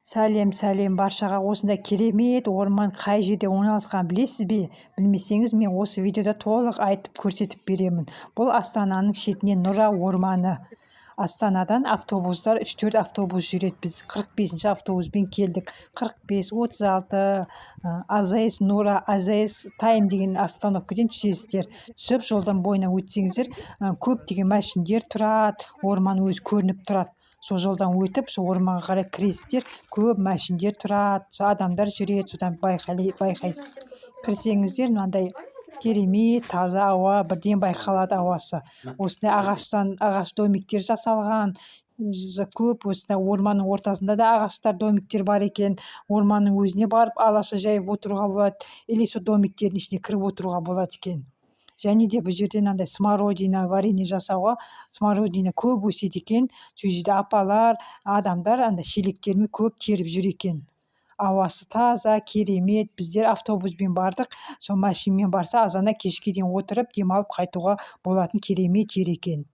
Сәлем баршаға. Осындай керемет орман қай жерде орналасқанын білесіз бе? Білмесеңіз, мен осы видеода толық айтып көрсетіп беремін. Бұл Астананың шетінен Нұра орманы. Астанадан автобустар 3-4 автобус жүреді. Біз 45-ші автобуспен келдік. 45, 36 АЗС Нұра, АЗС Тайм деген остановкадан түсесіздер. Түсіп жолдан бойына өтсеңіздер, көптеген мәшіндер тұрады, орман өзі көрініп тұрады. Сол жолдан өтіп, сол орманға қарай кіресіздер, көп мәшіндер тұрады, адамдар жүреді, содан байқайсыз. Кірсеңіздер, мынандай керемет таза ауа бірден байқалады ауасы. Осындай ағаш домиктер жасалған, көп. Осындай орманның ортасында да ағаштар домиктер бар екен. Орманның өзіне барып алаша жайып отыруға болады, или сол домиктердің ішіне кіріп отыруға болады екен. Және де бұл жерде мынандай смородина варенье жасауға смородина көп өседі екен. Сол жерде апалар, адамдар андай шелектермен көп теріп жүр екен. Ауасы таза, керемет. Біздер автобуспен бардық. Сол машинамен барса, азанда кешке дейін отырып демалып қайтуға болатын керемет жер екен.